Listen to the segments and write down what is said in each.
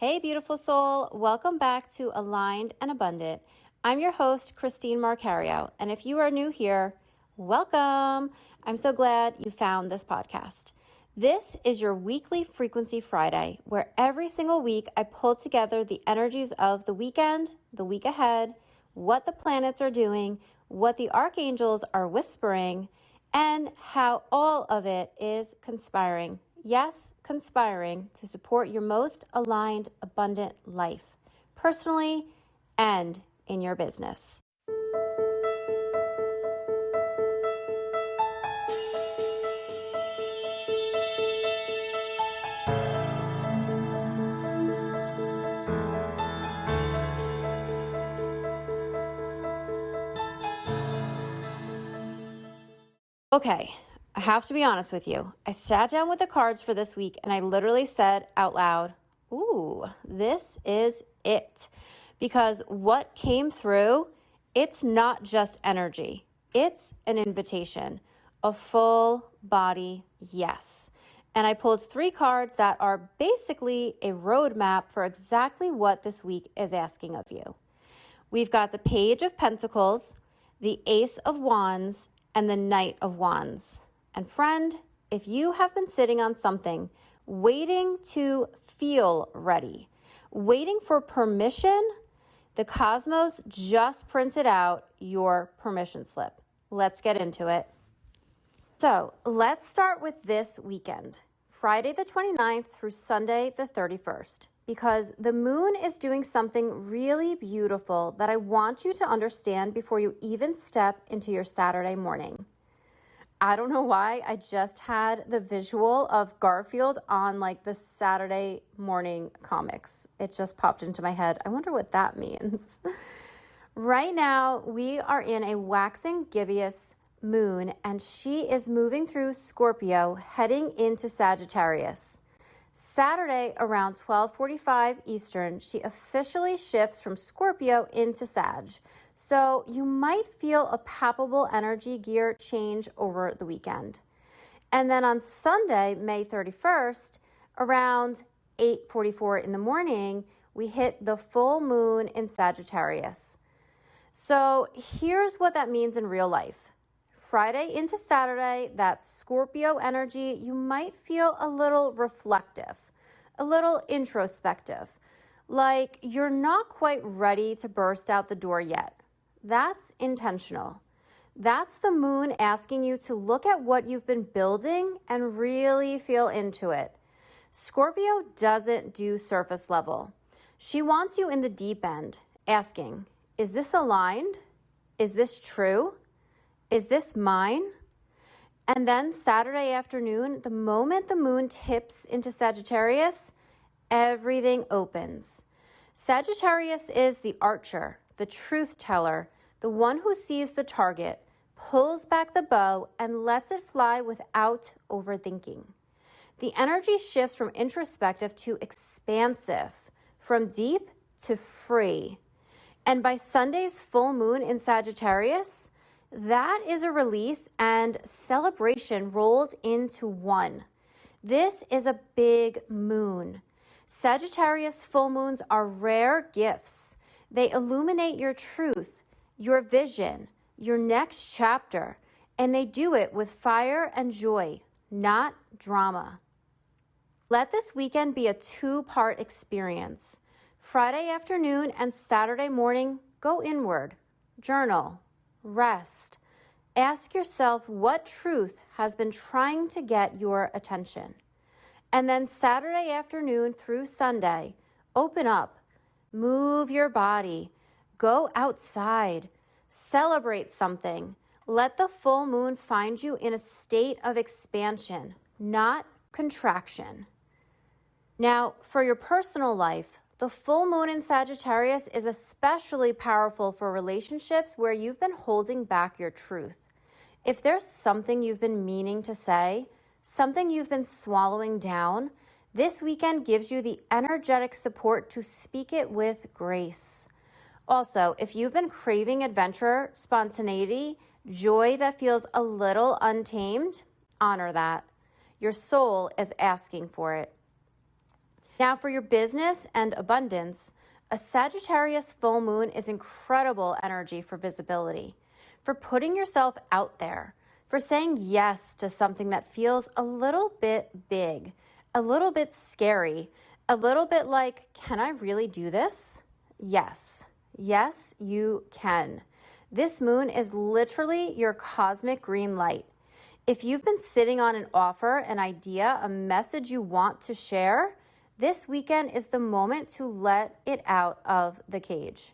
Hey, beautiful soul. Welcome back to Aligned and Abundant. I'm your host, Christine Marcario. And if you are new here, welcome. I'm so glad you found this podcast. This is your weekly Frequency Friday, where every single week I pull together the energies of the weekend, the week ahead, what the planets are doing, what the archangels are whispering, and how all of it is conspiring. Yes, conspiring to support your most aligned, abundant life, personally and in your business. Okay, I have to be honest with you. I sat down with the cards for this week and I literally said out loud, ooh, this is it. Because what came through, it's not just energy. It's an invitation, a full body yes. And I pulled 3 cards that are basically a roadmap for exactly what this week is asking of you. We've got the Page of Pentacles, the Ace of Wands, and the Knight of Wands. And friend, if you have been sitting on something, waiting to feel ready, waiting for permission, the cosmos just printed out your permission slip. Let's get into it. So let's start with this weekend, Friday the 29th through Sunday the 31st, because the moon is doing something really beautiful that I want you to understand before you even step into your Saturday morning. I don't know why, I just had the visual of Garfield on like the Saturday morning comics. It just popped into my head. I wonder what that means. Right now, we are in a waxing gibbous moon, and she is moving through Scorpio, heading into Sagittarius. Saturday around 12:45 Eastern, she officially shifts from Scorpio into Sag. So you might feel a palpable energy gear change over the weekend. And then on Sunday, May 31st, around 8:44 in the morning, we hit the full moon in Sagittarius. So here's what that means in real life. Friday into Saturday, that Scorpio energy, you might feel a little reflective, a little introspective, like you're not quite ready to burst out the door yet. That's intentional. That's the moon asking you to look at what you've been building and really feel into it. Scorpio doesn't do surface level. She wants you in the deep end, asking, is this aligned? Is this true? Is this mine? And then Saturday afternoon, the moment the moon tips into Sagittarius, everything opens. Sagittarius is the archer, the truth teller, the one who sees the target, pulls back the bow, and lets it fly without overthinking. The energy shifts from introspective to expansive, from deep to free. And by Sunday's full moon in Sagittarius, that is a release and celebration rolled into one. This is a big moon. Sagittarius full moons are rare gifts. They illuminate your truth, your vision, your next chapter, and they do it with fire and joy, not drama. Let this weekend be a 2-part experience. Friday afternoon and Saturday morning, go inward, journal, rest. Ask yourself what truth has been trying to get your attention. And then Saturday afternoon through Sunday, open up, move your body, go outside, celebrate something. Let the full moon find you in a state of expansion, not contraction. Now, for your personal life, the full moon in Sagittarius is especially powerful for relationships where you've been holding back your truth. If there's something you've been meaning to say, something you've been swallowing down, this weekend gives you the energetic support to speak it with grace. Also, if you've been craving adventure, spontaneity, joy that feels a little untamed, honor that. Your soul is asking for it. Now for your business and abundance, a Sagittarius full moon is incredible energy for visibility, for putting yourself out there, for saying yes to something that feels a little bit big, a little bit scary, a little bit like, can I really do this? Yes. Yes, you can. This moon is literally your cosmic green light. If you've been sitting on an offer, an idea, a message you want to share, this weekend is the moment to let it out of the cage.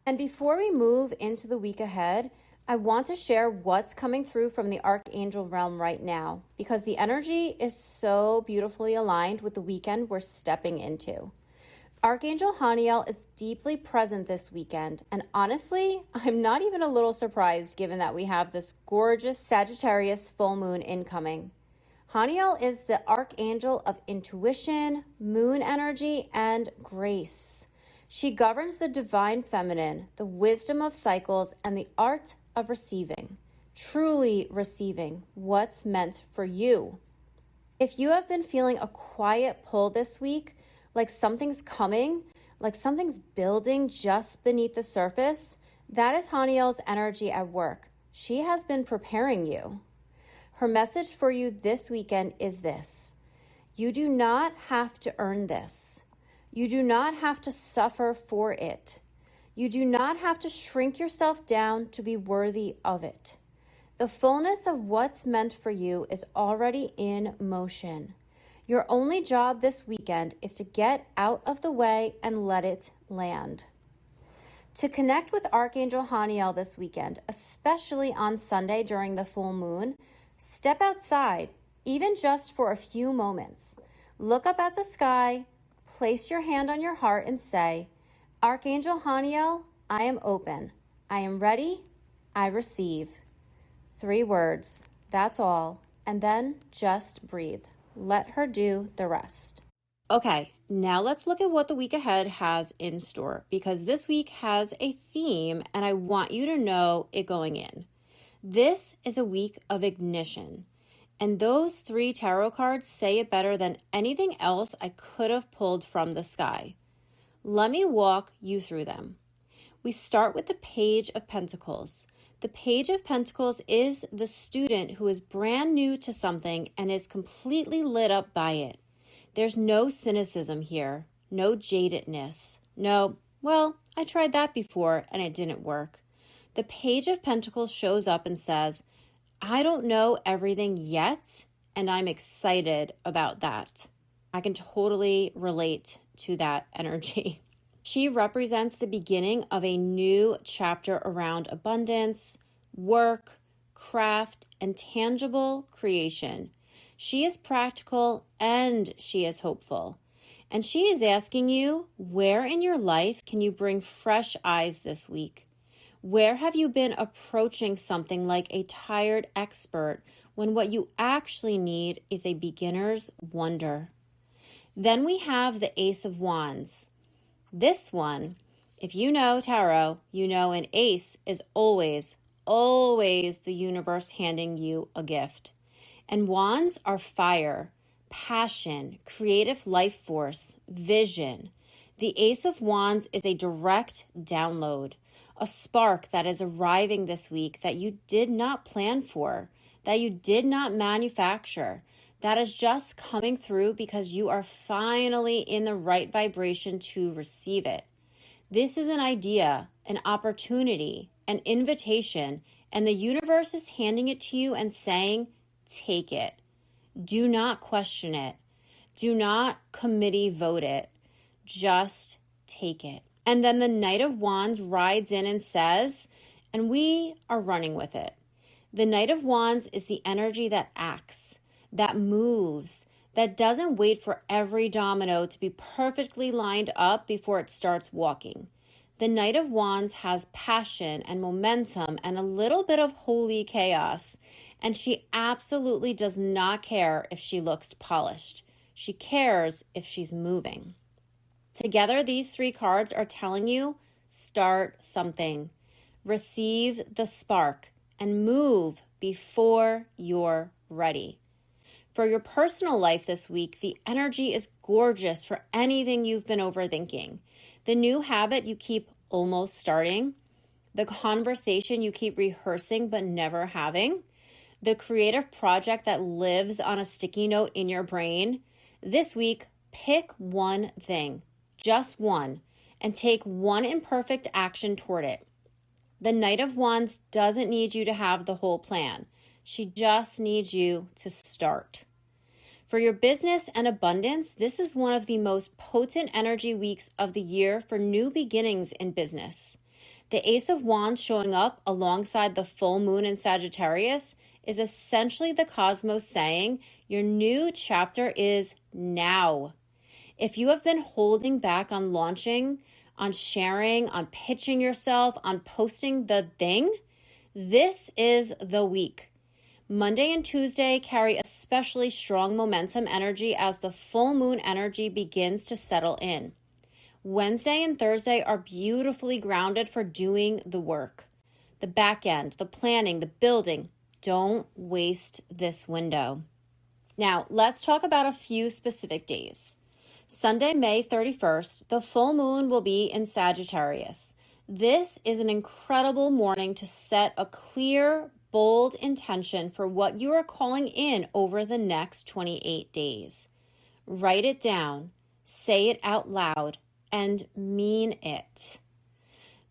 And before we move into the week ahead, I want to share what's coming through from the Archangel realm right now, because the energy is so beautifully aligned with the weekend we're stepping into. Archangel Haniel is deeply present this weekend, and honestly, I'm not even a little surprised given that we have this gorgeous Sagittarius full moon incoming. Haniel is the archangel of intuition, moon energy, and grace. She governs the divine feminine, the wisdom of cycles, and the art of receiving, truly receiving what's meant for you. If you have been feeling a quiet pull this week, like something's coming, like something's building just beneath the surface, that is Haniel's energy at work. She has been preparing you. Her message for you this weekend is this: you do not have to earn this. You do not have to suffer for it. You do not have to shrink yourself down to be worthy of it. The fullness of what's meant for you is already in motion. Your only job this weekend is to get out of the way and let it land. To connect with Archangel Haniel this weekend, especially on Sunday during the full moon, step outside, even just for a few moments. Look up at the sky, place your hand on your heart and say, Archangel Haniel, I am open. I am ready. I receive. 3 words. That's all. And then just breathe. Let her do the rest. Okay, now let's look at what the week ahead has in store, because this week has a theme and I want you to know it going in. This is a week of ignition, and those 3 tarot cards say it better than anything else I could have pulled from the sky. Let me walk you through them. We start with the Page of Pentacles. The Page of Pentacles is the student who is brand new to something and is completely lit up by it. There's no cynicism here, no jadedness, no, well, I tried that before and it didn't work. The Page of Pentacles shows up and says, I don't know everything yet, and I'm excited about that. I can totally relate to that energy. She represents the beginning of a new chapter around abundance, work, craft, and tangible creation. She is practical and she is hopeful. And she is asking you, where in your life can you bring fresh eyes this week? Where have you been approaching something like a tired expert when what you actually need is a beginner's wonder? Then we have the Ace of Wands. This one, if you know tarot, you know an ace is always the universe handing you a gift. And wands are fire, passion, creative life force, vision. The Ace of Wands is a direct download, a spark that is arriving this week that you did not plan for, that you did not manufacture, that is just coming through because you are finally in the right vibration to receive it. This is an idea, an opportunity, an invitation, and the universe is handing it to you and saying, take it. Do not question it. Do not committee vote it. Just take it. And then the Knight of Wands rides in and says, and we are running with it. The Knight of Wands is the energy that acts, that moves, that doesn't wait for every domino to be perfectly lined up before it starts walking. The Knight of Wands has passion and momentum and a little bit of holy chaos, and she absolutely does not care if she looks polished. She cares if she's moving. Together, these 3 cards are telling you, start something, receive the spark, and move before you're ready. For your personal life this week, the energy is gorgeous for anything you've been overthinking. The new habit you keep almost starting, the conversation you keep rehearsing but never having, the creative project that lives on a sticky note in your brain. This week, pick one thing, just one, and take one imperfect action toward it. The Knight of Wands doesn't need you to have the whole plan. She just needs you to start. For your business and abundance, this is one of the most potent energy weeks of the year for new beginnings in business. The Ace of Wands showing up alongside the full moon in Sagittarius is essentially the cosmos saying your new chapter is now. If you have been holding back on launching, on sharing, on pitching yourself, on posting the thing, this is the week. Monday and Tuesday carry especially strong momentum energy as the full moon energy begins to settle in. Wednesday and Thursday are beautifully grounded for doing the work. The back end, the planning, the building. Don't waste this window. Now, let's talk about a few specific days. Sunday, May 31st, the full moon will be in Sagittarius. This is an incredible morning to set a clear, bold intention for what you are calling in over the next 28 days. Write it down, say it out loud, and mean it.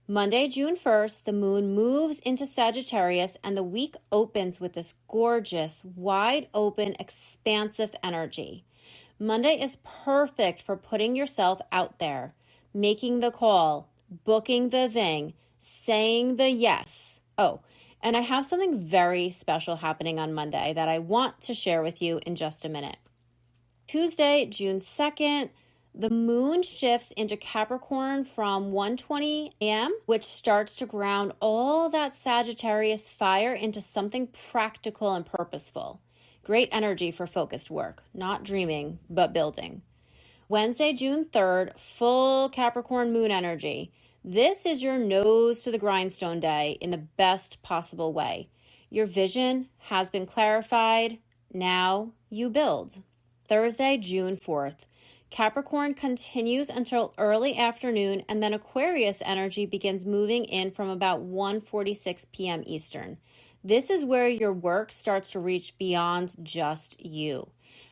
Monday, June 1st, the moon moves into Sagittarius and the week opens with this gorgeous, wide open, expansive energy. Monday is perfect for putting yourself out there, making the call, booking the thing, saying the yes. Oh, and I have something very special happening on Monday that I want to share with you in just a minute. Tuesday, June 2nd, the moon shifts into Capricorn from 1:20 a.m., which starts to ground all that Sagittarius fire into something practical and purposeful. Great energy for focused work, not dreaming, but building. Wednesday, June 3rd, full Capricorn moon energy. This is your nose to the grindstone day in the best possible way. Your vision has been clarified. Now you build. Thursday, June 4th. Capricorn continues until early afternoon, and then Aquarius energy begins moving in from about 1:46 p.m. Eastern. This is where your work starts to reach beyond just you.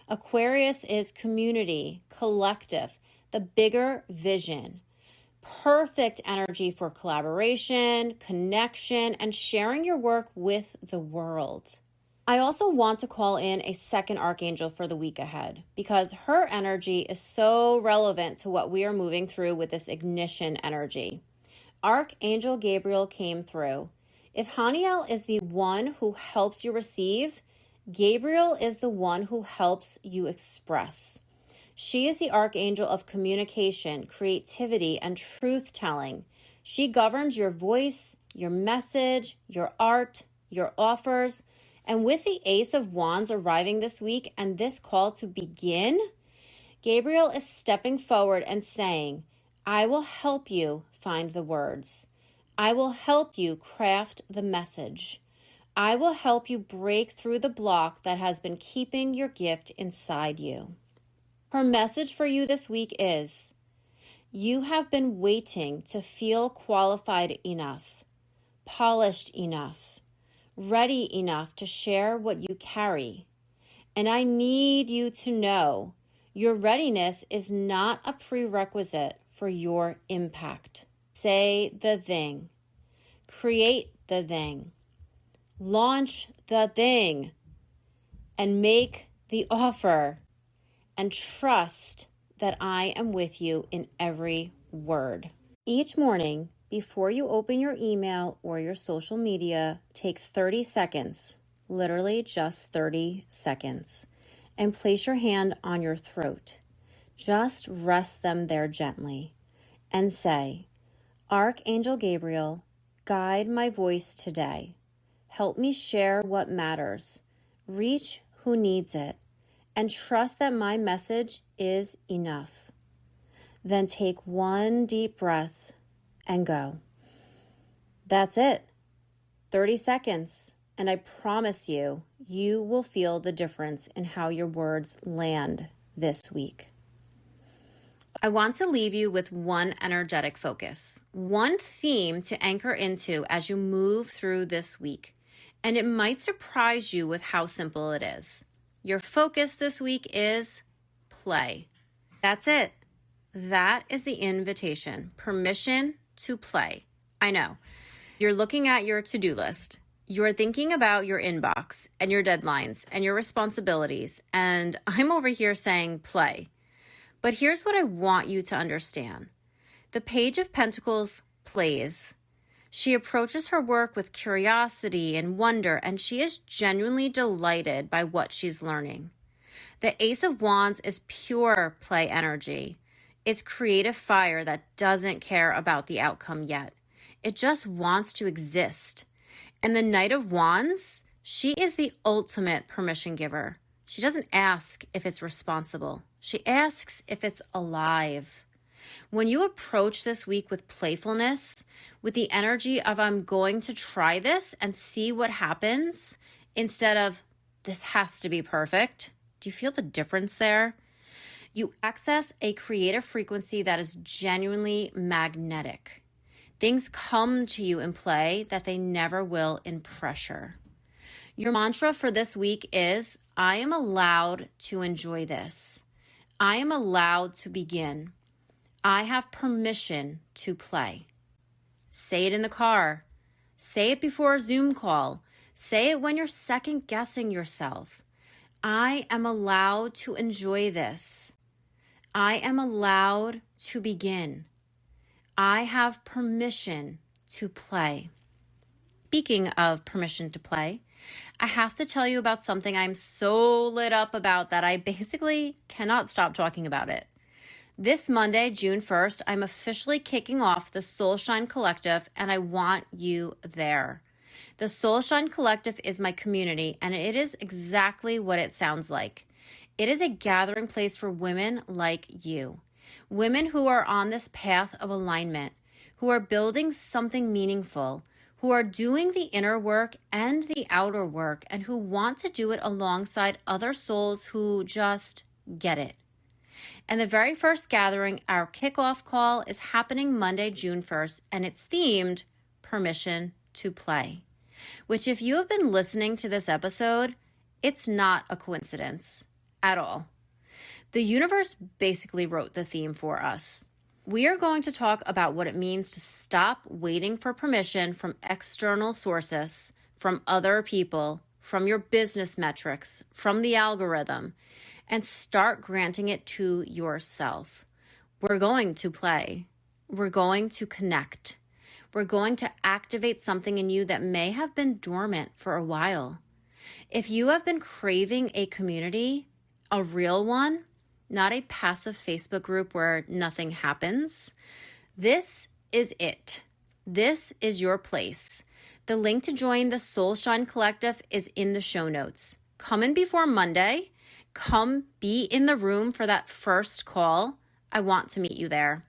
Aquarius is community, collective, the bigger vision. Perfect energy for collaboration, connection, and sharing your work with the world. I also want to call in a second archangel for the week ahead because her energy is so relevant to what we are moving through with this ignition energy. Archangel Gabriel came through. If Haniel is the one who helps you receive, Gabriel is the one who helps you express. She is the archangel of communication, creativity, and truth-telling. She governs your voice, your message, your art, your offers. And with the Ace of Wands arriving this week and this call to begin, Gabriel is stepping forward and saying, I will help you find the words. I will help you craft the message. I will help you break through the block that has been keeping your gift inside you. Her message for you this week is, you have been waiting to feel qualified enough, polished enough, ready enough to share what you carry. And I need you to know your readiness is not a prerequisite for your impact. Say the thing. Create the thing. Launch the thing. And make the offer. And trust that I am with you in every word. Each morning, before you open your email or your social media, take 30 seconds, literally just 30 seconds, and place your hand on your throat. Just rest them there gently and say, Archangel Gabriel, guide my voice today. Help me share what matters. Reach who needs it. And trust that my message is enough. Then take one deep breath and go. That's it. 30 seconds. And I promise you, you will feel the difference in how your words land this week. I want to leave you with one energetic focus, one theme to anchor into as you move through this week. And it might surprise you with how simple it is. Your focus this week is play. That's it. That is the invitation. Permission to play. I know. You're looking at your to-do list. You're thinking about your inbox and your deadlines and your responsibilities. And I'm over here saying play. But here's what I want you to understand. The Page of Pentacles plays. She approaches her work with curiosity and wonder, and she is genuinely delighted by what she's learning. The Ace of Wands is pure play energy. It's creative fire that doesn't care about the outcome yet. It just wants to exist. And the Knight of Wands, she is the ultimate permission giver. She doesn't ask if it's responsible. She asks if it's alive. When you approach this week with playfulness, with the energy of I'm going to try this and see what happens, instead of this has to be perfect, do you feel the difference there? You access a creative frequency that is genuinely magnetic. Things come to you in play that they never will in pressure. Your mantra for this week is, I am allowed to enjoy this. I am allowed to begin. I have permission to play. Say it in the car. Say it before a Zoom call. Say it when you're second guessing yourself. I am allowed to enjoy this. I am allowed to begin. I have permission to play. Speaking of permission to play, I have to tell you about something I'm so lit up about that I basically cannot stop talking about it. This Monday, June 1st, I'm officially kicking off the Soulshine Collective, and I want you there. The Soulshine Collective is my community, and it is exactly what it sounds like. It is a gathering place for women like you. Women who are on this path of alignment, who are building something meaningful, who are doing the inner work and the outer work, and who want to do it alongside other souls who just get it. And the very first gathering, our kickoff call, is happening Monday, June 1st, and it's themed Permission to Play, which if you have been listening to this episode, it's not a coincidence at all. The universe basically wrote the theme for us. We are going to talk about what it means to stop waiting for permission from external sources, from other people, from your business metrics, from the algorithm, and start granting it to yourself. We're going to play. We're going to connect. We're going to activate something in you that may have been dormant for a while. If you have been craving a community, a real one, not a passive Facebook group where nothing happens, this is it. This is your place. The link to join the Soulshine Collective is in the show notes. Come in before Monday. Come be in the room for that first call. I want to meet you there.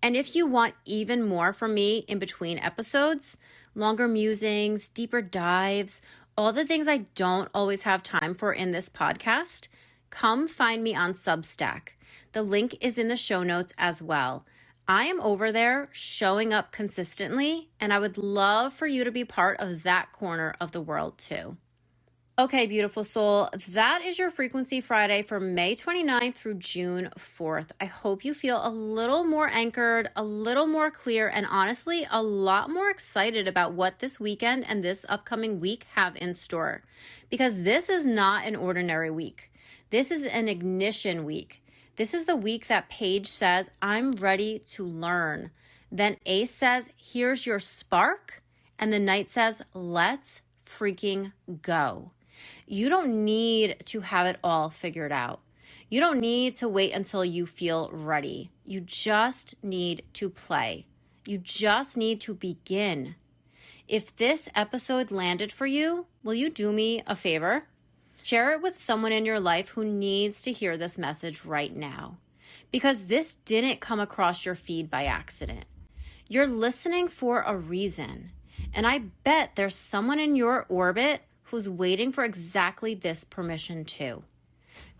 And if you want even more from me in between episodes, longer musings, deeper dives, all the things I don't always have time for in this podcast, come find me on Substack. The link is in the show notes as well. I am over there showing up consistently, and I would love for you to be part of that corner of the world too. Okay, beautiful soul, that is your Frequency Friday for May 29th through June 4th. I hope you feel a little more anchored, a little more clear, and honestly, a lot more excited about what this weekend and this upcoming week have in store. Because this is not an ordinary week. This is an ignition week. This is the week that Paige says, I'm ready to learn. Then Ace says, here's your spark. And the Knight says, let's freaking go. You don't need to have it all figured out. You don't need to wait until you feel ready. You just need to play. You just need to begin. If this episode landed for you, will you do me a favor? Share it with someone in your life who needs to hear this message right now. Because this didn't come across your feed by accident. You're listening for a reason. And I bet there's someone in your orbit who's waiting for exactly this permission too.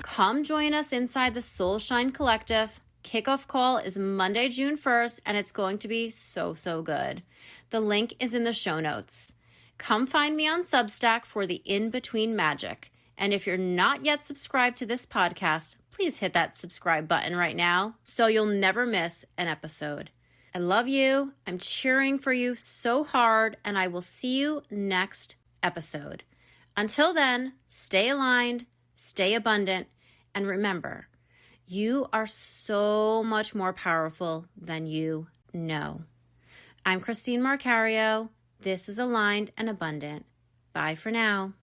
Come join us inside the Soul Shine Collective. Kickoff call is Monday, June 1st, and it's going to be so good. The link is in the show notes. Come find me on Substack for the in-between magic. And if you're not yet subscribed to this podcast, please hit that subscribe button right now so you'll never miss an episode. I love you. I'm cheering for you so hard, and I will see you next episode. Until then, stay aligned, stay abundant, and remember, you are so much more powerful than you know. I'm Christine Marcario. This is Aligned and Abundant. Bye for now.